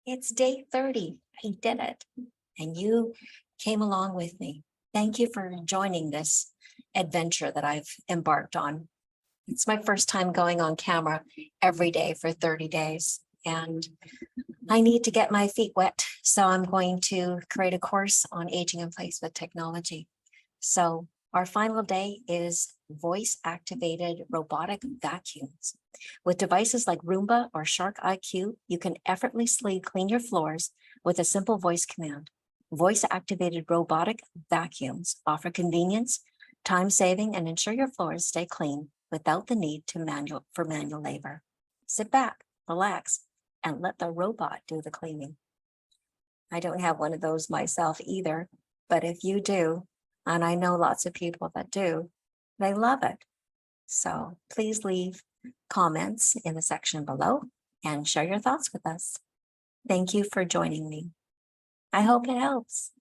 It's day 30. I did it. And you came along with me. Thank you for joining this adventure that I've embarked on. It's my first time going on camera every day for 30 days. And I need to get my feet wet. So I'm going to create a course on aging in place with technology. So our final day is voice activated robotic vacuums. With devices like Roomba or Shark IQ, you can effortlessly clean your floors with a simple voice command. Voice activated robotic vacuums offer convenience, time saving, and ensure your floors stay clean without the need to manual labor. Sit back, relax, and let the robot do the cleaning. I don't have one of those myself either, but if you do, and I know lots of people that do, they love it. So please leave comments in the section below and share your thoughts with us. Thank you for joining me. I hope it helps.